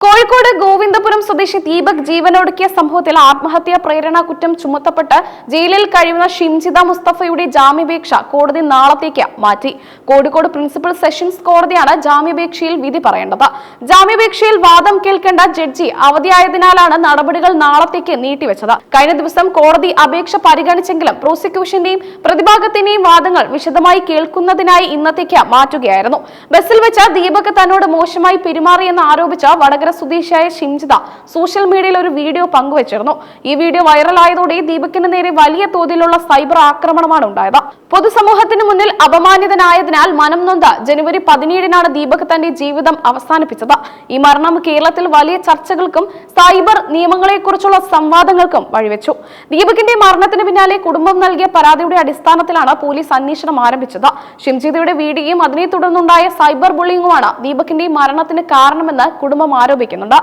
കോഴിക്കോട് ഗോവിന്ദപുരം സ്വദേശി ദീപക് ജീവനൊടുക്കിയ സംഭവത്തിൽ ആത്മഹത്യാ പ്രേരണ കുറ്റം ചുമത്തപ്പെട്ട് ജയിലിൽ കഴിയുന്ന ഷിംജിത മുസ്തഫയുടെ ജാമ്യാപേക്ഷ കോടതി നാളത്തേക്ക് മാറ്റി. കോഴിക്കോട് പ്രിൻസിപ്പൽ സെഷൻസ് കോടതിയാണ് ജാമ്യാപേക്ഷയിൽ വിധി പറയേണ്ടത്. ജാമ്യാപേക്ഷയിൽ വാദം കേൾക്കേണ്ട ജഡ്ജി അവധിയായതിനാലാണ് നടപടികൾ നാളത്തേക്ക് നീട്ടിവെച്ചത്. കഴിഞ്ഞ ദിവസം കോടതി അപേക്ഷ പരിഗണിച്ചെങ്കിലും പ്രോസിക്യൂഷന്റെയും പ്രതിഭാഗത്തിന്റെയും വാദങ്ങൾ വിശദമായി കേൾക്കുന്നതിനായി ഇന്നത്തേക്ക് മാറ്റുകയായിരുന്നു. ബസ്സിൽ വെച്ച് ദീപക് തന്നോട് മോശമായി പെരുമാറിയെന്ന് ആരോപിച്ച വടകര സ്വദേശിയായ ഷിംജിത സോഷ്യൽ മീഡിയയിൽ ഒരു വീഡിയോ പങ്കുവച്ചിരുന്നു. ഈ വീഡിയോ വൈറലായതോടെ ദീപകിന് നേരെ വലിയ തോതിലുള്ള സൈബർ ആക്രമണമാണ് ഉണ്ടായത്. പൊതുസമൂഹത്തിന് മുന്നിൽ അപമാനിതനായതിനാൽ മനം നൊന്ത ജനുവരി 17-നാണ് ദീപക് തന്റെ ജീവിതം അവസാനിപ്പിച്ചത്. ഈ മരണം കേരളത്തിൽ വലിയ ചർച്ചകൾക്കും സൈബർ നിയമങ്ങളെക്കുറിച്ചുള്ള സംവാദങ്ങൾക്കും വഴിവെച്ചു. ദീപകിന്റെ മരണത്തിന് പിന്നാലെ കുടുംബം നൽകിയ പരാതിയുടെ അടിസ്ഥാനത്തിലാണ് പോലീസ് അന്വേഷണം ആരംഭിച്ചത്. ഷിംജിതയുടെ വീഡിയോയും അതിനെ തുടർന്നുണ്ടായ സൈബർ ബുള്ളിങ്ങുമാണ് ദീപകിന്റെ മരണത്തിന് കാരണമെന്ന് കുടുംബം ആരോപിക്കുന്നുണ്ട്.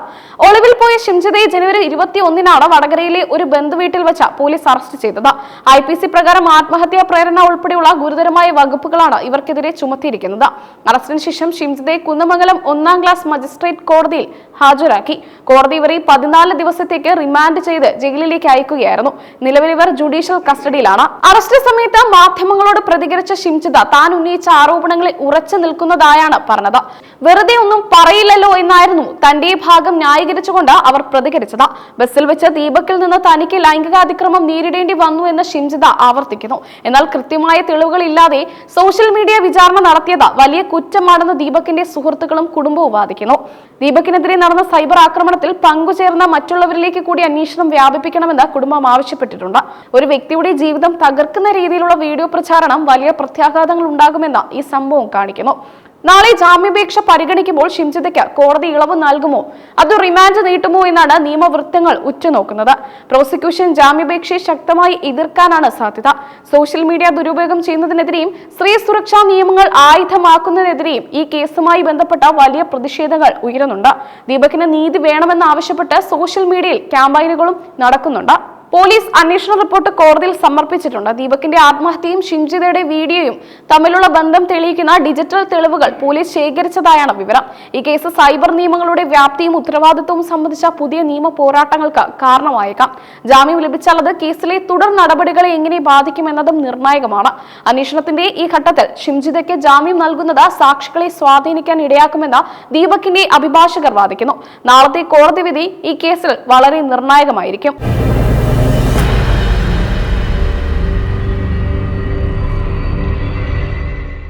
ഒളിവിൽ പോയ ഷിംജിതയെ ജനുവരി 21-നാണ് വടകരയിലെ ഒരു ബന്ധുവീട്ടിൽ വെച്ച് പോലീസ് അറസ്റ്റ് ചെയ്തത്. IPC പ്രകാരം ആത്മഹത്യാ പ്രേരണ ഉൾപ്പെടെയുള്ള ഗുരുതരമായ വകുപ്പുകളാണ് ഇവർക്കെതിരെ ചുമത്തിയിരിക്കുന്നത്. അറസ്റ്റിന് ശേഷം ഷിംജിതയെ കുന്നമംഗലം 1-ാം ക്ലാസ് മജിസ്ട്രേറ്റ് കോടതിയിൽ ഹാജരാക്കി. കോടതി ഇവരെ 14 ദിവസത്തേക്ക് റിമാൻഡ് ചെയ്ത് ജയിലിലേക്ക് അയക്കുകയായിരുന്നു. നിലവിൽ ഇവർ ജുഡീഷ്യൽ കസ്റ്റഡിയിലാണ്. അറസ്റ്റ് സമയത്ത് മാധ്യമങ്ങളോട് പ്രതികരിച്ച ഷിംജിത താൻ ഉന്നയിച്ച ആരോപണങ്ങളിൽ ഉറച്ചു നിൽക്കുന്നതായാണ് പറഞ്ഞത്. വെറുതെ ഒന്നും പറയില്ലല്ലോ എന്നായിരുന്നു തന്റെ ഭാഗം ന്യായീകരിച്ചുകൊണ്ട് അവർ പ്രതികരിച്ചത്. ബസ്സിൽ വെച്ച് ദീപകിൽ നിന്ന് തനിക്ക് ലൈംഗികാതിക്രമം നേരിടേണ്ടി വന്നു എന്ന് ഷിംജിത ആവർത്തിക്കുന്നു. എന്നാൽ കൃത്യമായ തെളിവുകളില്ലാതെ സോഷ്യൽ മീഡിയ വിചാരണ നടത്തിയത് വലിയ കുറ്റമാണെന്ന് ദീപകിന്റെ സുഹൃത്തുക്കളും കുടുംബവും വാദിക്കുന്നു. ദീപകിനെതിരെ നടന്ന സൈബർ ആക്രമണത്തിൽ പങ്കുചേർന്ന മറ്റുള്ളവരിലേക്ക് കൂടി അന്വേഷണം വ്യാപിപ്പിക്കണമെന്ന് കുടുംബം ആവശ്യപ്പെട്ടിട്ടുണ്ട്. ഒരു വ്യക്തിയുടെ ജീവിതം തകർക്കുന്ന രീതിയിലുള്ള വീഡിയോ പ്രചാരണം വലിയ പ്രത്യാഘാതങ്ങൾ ഉണ്ടാകുമെന്ന് ഈ സംഭവം കാണിക്കുന്നു. നാളെ ജാമ്യാപേക്ഷ പരിഗണിക്കുമ്പോൾ ഷിംജിതയ്ക്ക് കോടതി ഇളവ് നൽകുമോ അതോ റിമാൻഡ് നീട്ടുമോ എന്നാണ് നിയമവൃത്തങ്ങൾ ഉറ്റുനോക്കുന്നത്. പ്രോസിക്യൂഷൻ ജാമ്യാപേക്ഷയെ ശക്തമായി എതിർക്കാനാണ് സാധ്യത. സോഷ്യൽ മീഡിയ ദുരുപയോഗം ചെയ്യുന്നതിനെതിരെയും സ്ത്രീ സുരക്ഷാ നിയമങ്ങൾ ആയുധമാക്കുന്നതിനെതിരെയും ഈ കേസുമായി ബന്ധപ്പെട്ട വലിയ പ്രതിഷേധങ്ങൾ ഉയരുന്നുണ്ട്. ദീപകിന് നീതി വേണമെന്നാവശ്യപ്പെട്ട് സോഷ്യൽ മീഡിയയിൽ ക്യാമ്പയിനുകളും നടക്കുന്നുണ്ട്. പോലീസ് അന്വേഷണ റിപ്പോർട്ട് കോടതിയിൽ സമർപ്പിച്ചിട്ടുണ്ട്. ദീപകിന്റെ ആത്മഹത്യയും ഷിംജിതയുടെ വീഡിയോയും തമ്മിലുള്ള ബന്ധം തെളിയിക്കുന്ന ഡിജിറ്റൽ തെളിവുകൾ പോലീസ് ശേഖരിച്ചതായാണ് വിവരം. ഈ കേസ് സൈബർ നിയമങ്ങളുടെ വ്യാപ്തിയും ഉത്തരവാദിത്വവും സംബന്ധിച്ച പുതിയ നിയമ പോരാട്ടങ്ങൾക്ക് കാരണമായേക്കാം. ജാമ്യം ലഭിച്ചാൽ അത് കേസിലെ തുടർ നടപടികളെ എങ്ങനെ ബാധിക്കുമെന്നതും നിർണായകമാണ്. അന്വേഷണത്തിന്റെ ഈ ഘട്ടത്തിൽ ഷിംജിതയ്ക്ക് ജാമ്യം നൽകുന്നത് സാക്ഷികളെ സ്വാധീനിക്കാൻ ഇടയാക്കുമെന്ന് ദീപകിന്റെ അഭിഭാഷകർ വാദിക്കുന്നു. നാളത്തെ കോടതി വിധി ഈ കേസിൽ വളരെ നിർണായകമായിരിക്കും.